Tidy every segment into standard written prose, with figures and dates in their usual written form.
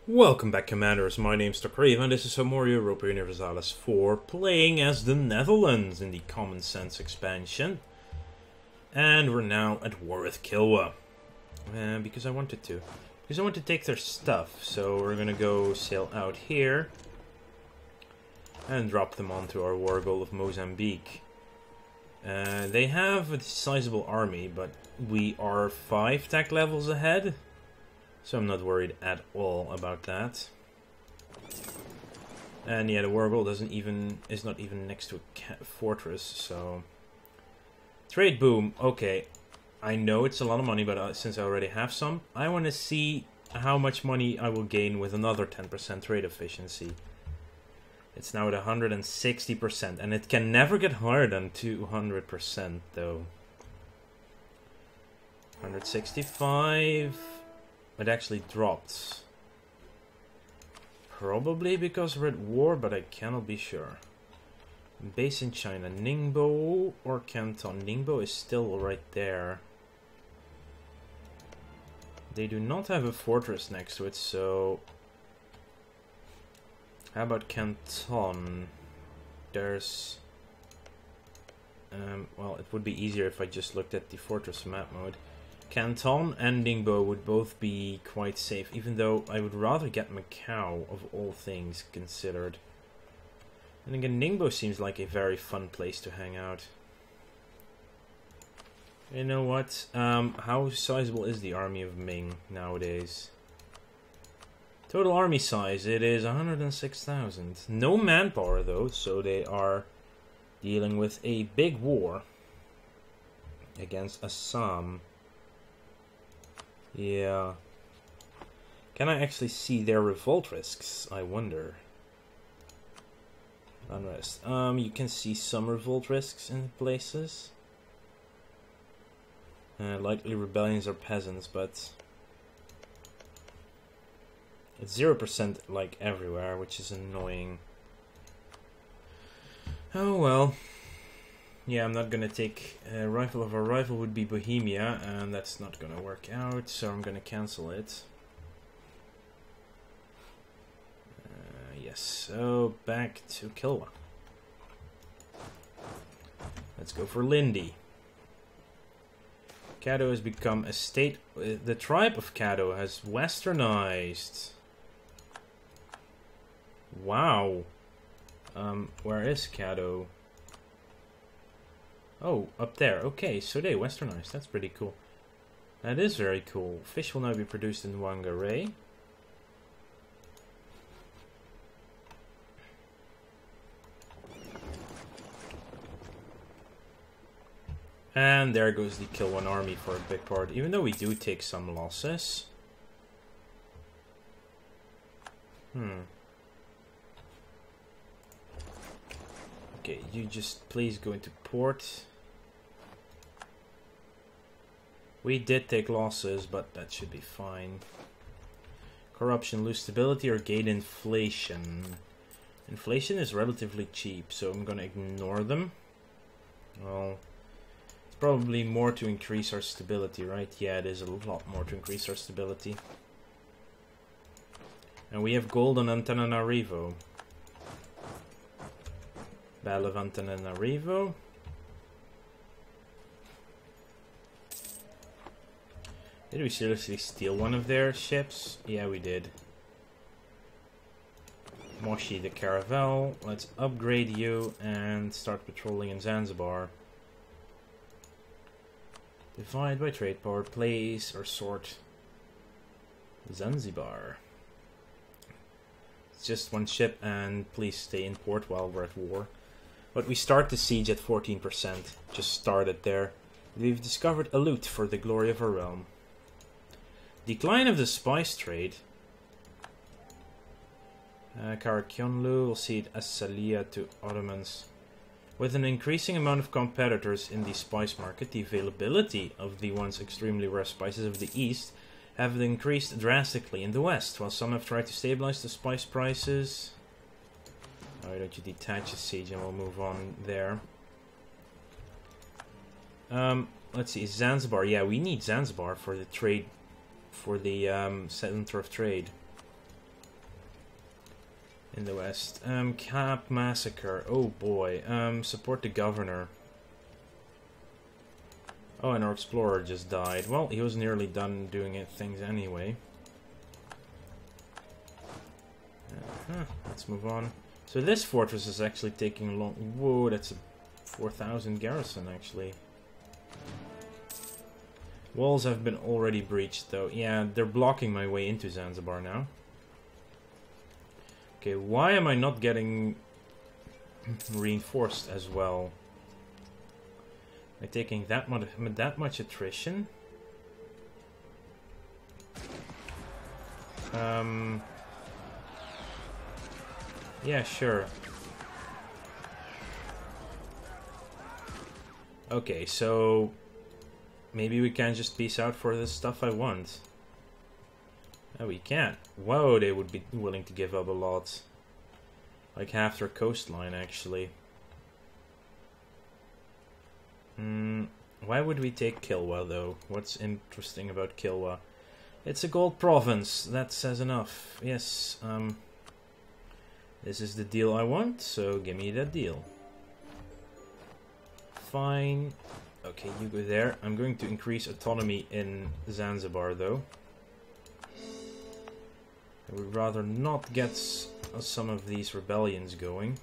Welcome back, Commanders. My name's Crave, and this is some Europa Universalis 4, playing as the Netherlands in the Common Sense expansion. And we're now at war with Kilwa. Because I wanted to. Because I want to take their stuff, so we're gonna go sail out here. And drop them onto our war goal of Mozambique. They have a sizable army, but we are 5 tech levels ahead. So I'm not worried at all about that. And yeah, the war goal is not even next to a fortress, so... Trade boom, okay. I know it's a lot of money, but since I already have some, I want to see how much money I will gain with another 10% trade efficiency. It's now at 160%, and it can never get higher than 200% though. 165... It actually dropped. Probably because we're at war, but I cannot be sure. Base in China. Ningbo or Canton? Ningbo is still right there. They do not have a fortress next to it, so... How about Canton? There's... well, it would be easier if I just looked at the fortress map mode. Canton and Ningbo would both be quite safe, even though I would rather get Macau, of all things considered. And again, Ningbo seems like a very fun place to hang out. You know what? How sizable is the army of Ming nowadays? Total army size, it is 106,000. No manpower though, so they are dealing with a big war against Assam. Yeah. Can I actually see their revolt risks? I wonder. Unrest. You can see some revolt risks in places. Likely rebellions or peasants, but... It's 0% like everywhere, which is annoying. Oh well. Yeah, I'm not gonna take a rifle of our rival would be Bohemia, and that's not gonna work out, so I'm gonna cancel it. Yes, so back to Kilwa. Let's go for Lindy. Caddo has become a state... the tribe of Caddo has westernized. Wow. Where is Caddo? Oh, up there. Okay, so they westernized. That's pretty cool. That is very cool. Fish will now be produced in Whangarei. And there goes the Kilwan army for a big part, even though we do take some losses. Okay, you just please go into port. We did take losses, but that should be fine. Corruption, lose stability, or gain inflation. Inflation is relatively cheap, so I'm gonna ignore them. Well, it's probably more to increase our stability, right? Yeah, it is a lot more to increase our stability. And we have gold on Antananarivo. Battle of Antananarivo. Did we seriously steal one of their ships? Yeah, we did. Moshi the Caravel. Let's upgrade you and start patrolling in Zanzibar. Divide by trade power. Place or sort Zanzibar. It's just one ship, and please stay in port while we're at war. But we start the siege at 14%. Just started there. We've discovered a loot for the glory of our realm. Decline of the spice trade. Karakyonlu will cede Assalia to Ottomans. With an increasing amount of competitors in the spice market, the availability of the once extremely rare spices of the east have increased drastically in the west, while some have tried to stabilize the spice prices. Why don't you detach a siege and we'll move on there. Let's see, Zanzibar. Yeah, we need Zanzibar for the trade, for the center of trade. in the west. Cap massacre. Oh boy. Support the governor. Oh, and our explorer just died. Well, he was nearly done doing things anyway. Let's move on. So this fortress is actually taking long. Whoa, that's a 4,000 garrison actually. Walls have been already breached though. Yeah, they're blocking my way into Zanzibar now. Okay, why am I not getting reinforced as well? Am I taking that much attrition? Yeah, sure. Okay, so maybe we can just peace out for the stuff I want. No, we can't. Whoa, they would be willing to give up a lot. Like half their coastline, actually. Why would we take Kilwa, though? What's interesting about Kilwa? It's a gold province. That says enough. Yes, this is the deal I want, so give me that deal. Fine. Okay, you go there. I'm going to increase autonomy in Zanzibar, though. I would rather not get some of these rebellions going.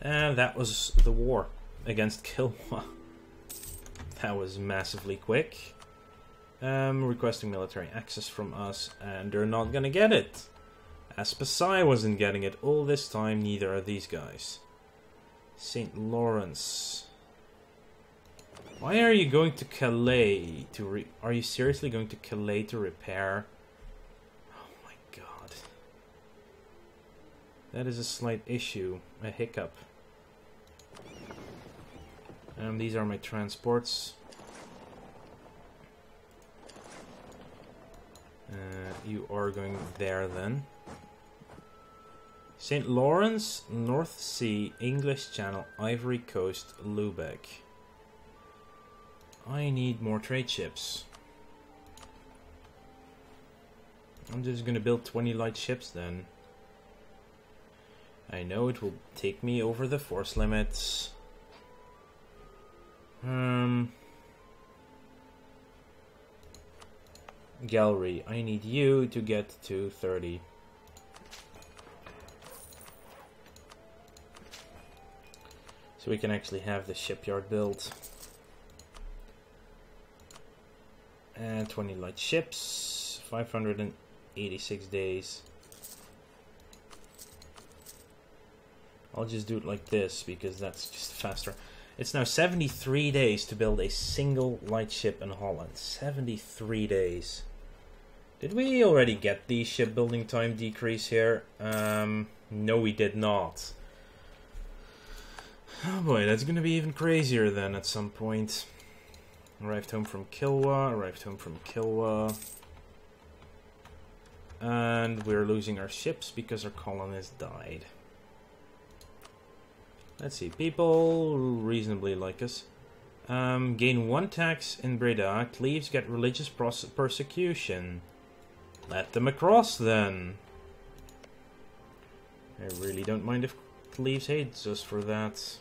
And that was the war against Kilwa. That was massively quick. Requesting military access from us, and they're not gonna get it. Aspasai wasn't getting it all this time, neither are these guys. St. Lawrence. Why are you going to Calais to are you seriously going to Calais to repair? Oh my god. That is a slight issue, a hiccup. These are my transports. You are going there then. St. Lawrence, North Sea, English Channel, Ivory Coast, Lubeck. I need more trade ships. I'm just gonna build 20 light ships then. I know it will take me over the force limits. Gallery, I need you to get to 30. So we can actually have the shipyard built. And 20 light ships, 586 days. I'll just do it like this because that's just faster. It's now 73 days to build a single light ship in Holland. 73 days. Did we already get the shipbuilding time decrease here? No, we did not. Oh boy, that's gonna be even crazier then at some point. Arrived home from Kilwa. And we're losing our ships because our colonists died. Let's see, people reasonably like us. Gain 1 tax in Breda. Cleves get religious persecution. Let them across then. I really don't mind if Cleves hates us for that.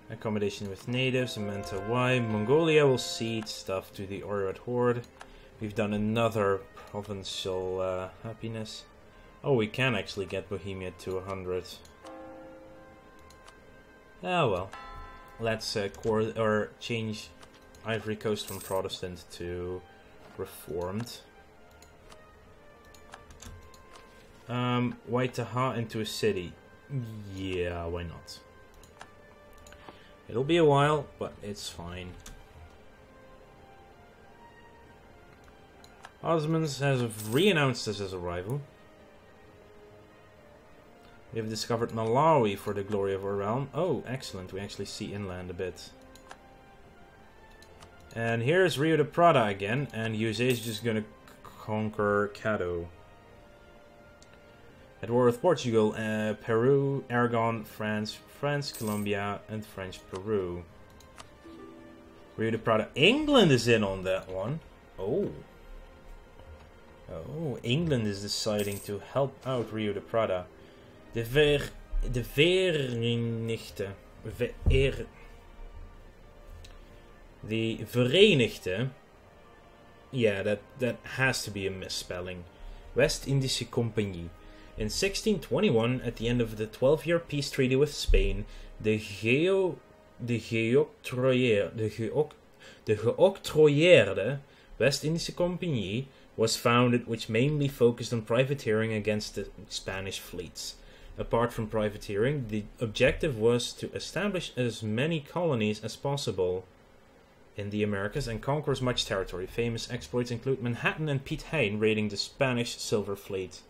Accommodation with natives, Manta Y. Mongolia will cede stuff to the Oirat Horde. We've done another provincial happiness. Oh, we can actually get Bohemia to 100. Ah well. Let's change Ivory Coast from Protestant to Reformed. Waitaha into a city. Yeah, why not? It'll be a while, but it's fine. Osmans has re-announced his arrival. We have discovered Malawi for the glory of our realm. Oh, excellent. We actually see inland a bit. And here's Rio de Prata again, and USA is just gonna conquer Cado. At war with Portugal, Peru, Aragon, France, Colombia, and French Peru. Rio de Prata. England is in on that one. Oh. Oh, England is deciding to help out Rio de Prata. The Verenigde. Yeah, that has to be a misspelling. West-Indische Compagnie. In 1621, at the end of the 12-year peace treaty with Spain, the geoctroyeerde West-Indische Compagnie was founded, which mainly focused on privateering against the Spanish fleets. Apart from privateering, the objective was to establish as many colonies as possible in the Americas and conquer as much territory. Famous exploits include Manhattan and Piet Hein raiding the Spanish Silver Fleet.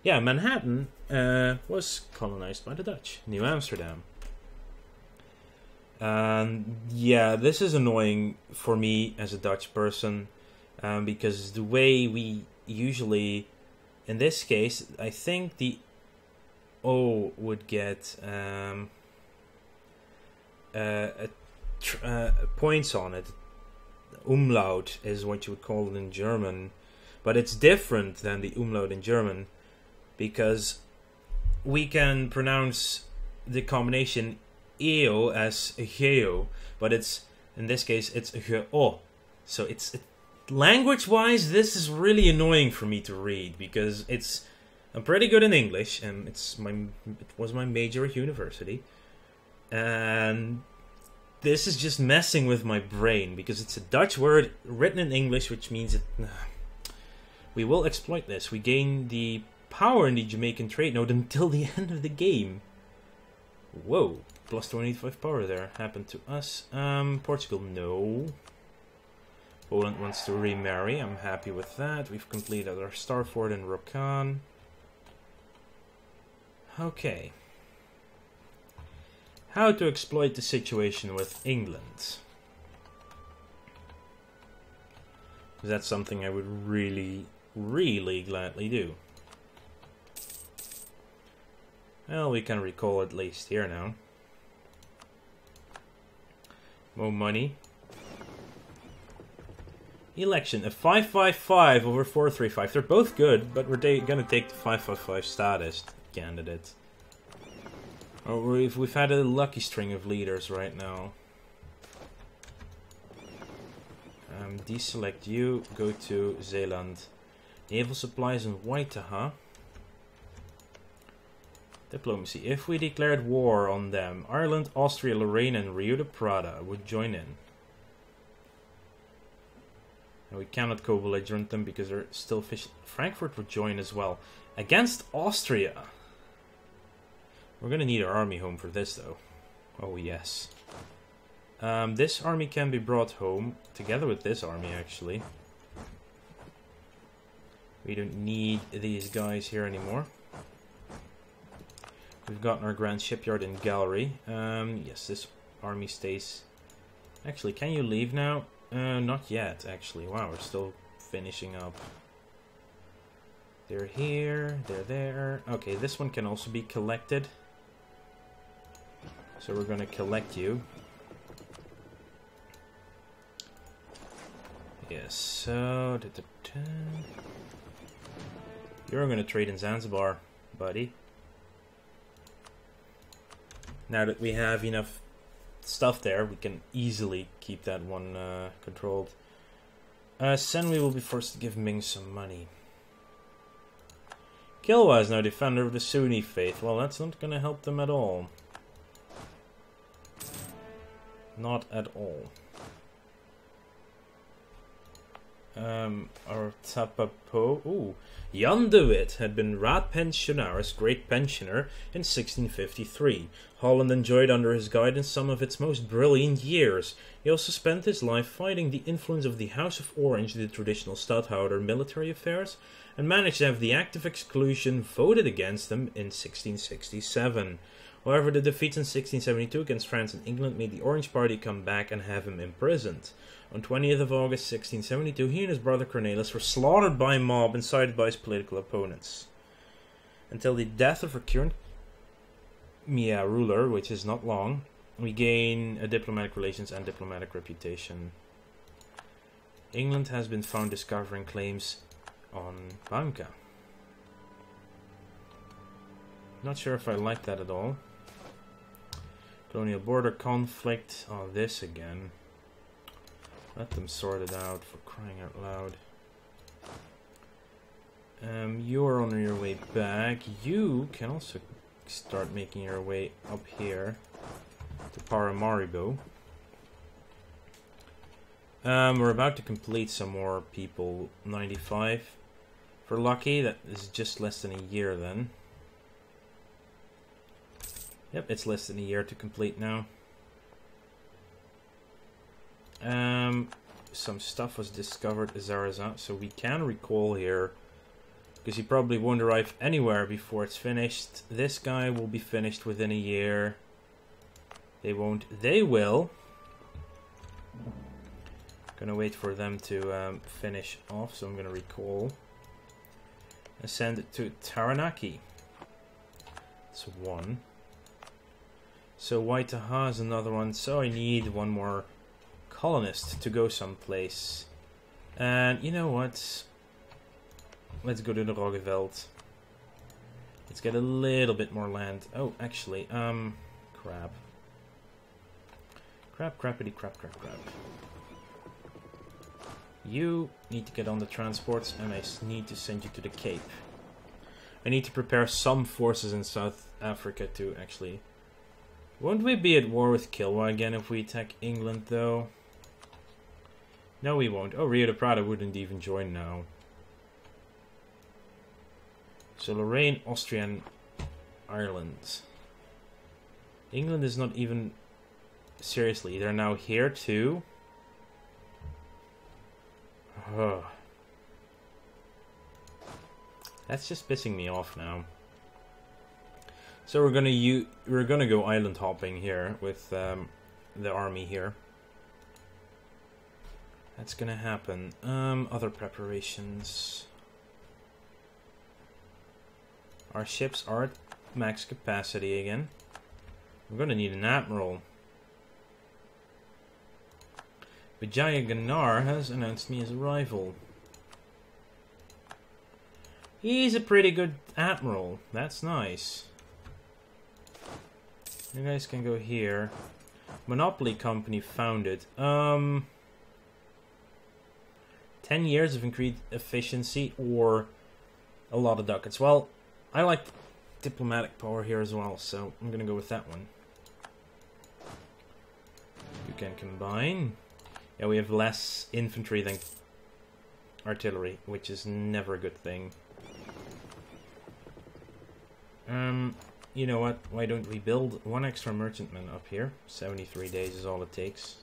Yeah, Manhattan was colonized by the Dutch. New Amsterdam. Yeah, this is annoying for me as a Dutch person, because the way we usually, in this case, I think the O would get points on it. Umlaut is what you would call it in German, but it's different than the umlaut in German, because we can pronounce the combination eo as geo, but it's, in this case, it's geo. So language-wise, this is really annoying for me to read, because I'm pretty good in English, and it was my major at university, and this is just messing with my brain, because it's a Dutch word written in English, which means we will exploit this. We gain the power in the Jamaican trade node until the end of the game. Whoa, plus 25 power there. Happened to us. Portugal, no. Poland wants to remarry. I'm happy with that. We've completed our star fort in Rokan. Okay. How to exploit the situation with England. That's something I would really, really gladly do. Well, we can recall at least here now. More money. Election, a 555 over 435. They're both good, but we're gonna take the 555 status candidate. Or we've had a lucky string of leaders right now. Deselect you, go to Zeeland. Naval supplies in Waitaha. Diplomacy. If we declared war on them, Ireland, Austria, Lorraine and Rio de Prata would join in. And we cannot co-belligerent them because they're still fish. Frankfurt would join as well. Against Austria. We're gonna need our army home for this though. Oh yes. This army can be brought home together with this army actually. We don't need these guys here anymore. We've gotten our grand shipyard and gallery. Yes, this army stays. Actually, can you leave now? Not yet, actually. Wow, we're still finishing up. They're here, they're there. Okay, this one can also be collected. So we're gonna collect you. Yes, so... You're gonna trade in Zanzibar, buddy. Now that we have enough stuff there, we can easily keep that one controlled. Senwi will be forced to give Ming some money. Kilwa is now defender of the Sunni faith. Well, that's not going to help them at all. Not at all. Our Tapapo... Ooh. Jan de Wit had been Raadpensionaris, Great Pensioner, in 1653. Holland enjoyed under his guidance some of its most brilliant years. He also spent his life fighting the influence of the House of Orange, the traditional stadhouder, military affairs, and managed to have the Act of Exclusion voted against him in 1667. However, the defeats in 1672 against France and England made the Orange Party come back and have him imprisoned. On 20th of August 1672, he and his brother Cornelis were slaughtered by a mob incited by his political opponents. Until the death of our current ruler, which is not long, we gain a diplomatic relations and diplomatic reputation. England has been found discovering claims on Banca. Not sure if I like that at all. Colonial border conflict. Oh, this again. Let them sort it out, for crying out loud. You're on your way back. You can also start making your way up here to Paramaribo. We're about to complete some more people. 95. If we're lucky, that is just less than a year then. Yep, it's less than a year to complete now. Some stuff was discovered at Zarazat, so we can recall here. Because he probably won't arrive anywhere before it's finished. This guy will be finished within a year. They won't. They will. Gonna wait for them to finish off, so I'm gonna recall. And send it to Taranaki. That's one. So Waitaha is another one. So I need one more colonist to go someplace. And you know what? Let's go to the Roggeveld. Let's get a little bit more land. Oh, actually, crap. Crappity crap. You need to get on the transports, and I need to send you to the Cape. I need to prepare some forces in South Africa to actually... Won't we be at war with Kilwa again if we attack England, though? No, we won't. Oh, Rio de Prata wouldn't even join now. So Lorraine, Austria, and Ireland. England is not even... Seriously, they're now here too? Oh. That's just pissing me off now. So we're gonna go island hopping here with the army here. That's gonna happen. Other preparations. Our ships are at max capacity again. We're gonna need an admiral. Vijaya Ganar has announced me as a rival. He's a pretty good admiral. That's nice. You guys can go here. Monopoly company founded. 10 years of increased efficiency or a lot of ducats. Well, I like diplomatic power here as well, so I'm gonna go with that one. You can combine. Yeah, we have less infantry than artillery, which is never a good thing. You know what? Why don't we build one extra merchantman up here? 73 days is all it takes.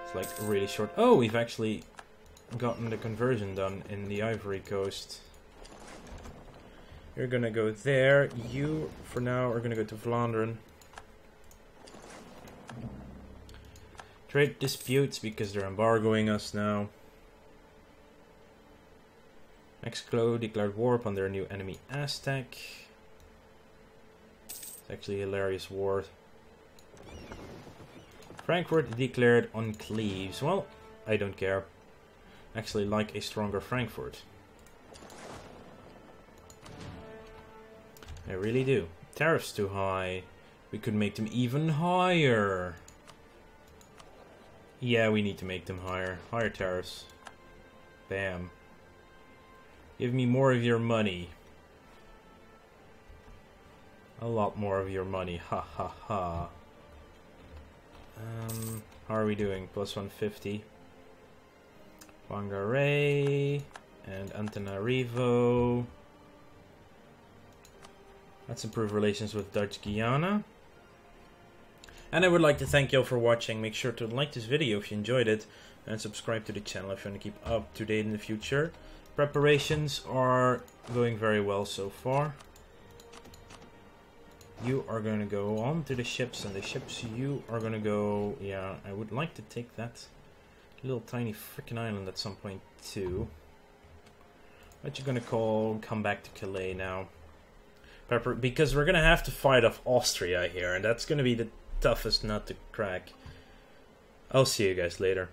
It's like really short. Oh, we've actually gotten the conversion done in the Ivory Coast. You're gonna go there. You, for now, are gonna go to Vlaanderen. Trade disputes because they're embargoing us now. Mexico declared war upon their new enemy Aztec. It's actually a hilarious war. Frankfurt declared enclaves. Well, I don't care. Actually like a stronger Frankfurt. I really do. Tariffs too high. We could make them even higher. Yeah, we need to make them higher. Higher tariffs. Bam. Give me more of your money. A lot more of your money. Ha ha ha. How are we doing? Plus 150. Whangarei and Antananarivo. Let's improve relations with Dutch Guiana. And I would like to thank you all for watching. Make sure to like this video if you enjoyed it. And subscribe to the channel if you want to keep up to date in the future. Preparations are going very well so far. You are going to go on to the ships, and the ships you are going to go... Yeah, I would like to take that little tiny freaking island at some point too. What you gonna come back to Calais now? Because we're gonna have to fight off Austria here, and that's gonna be the toughest nut to crack. I'll see you guys later.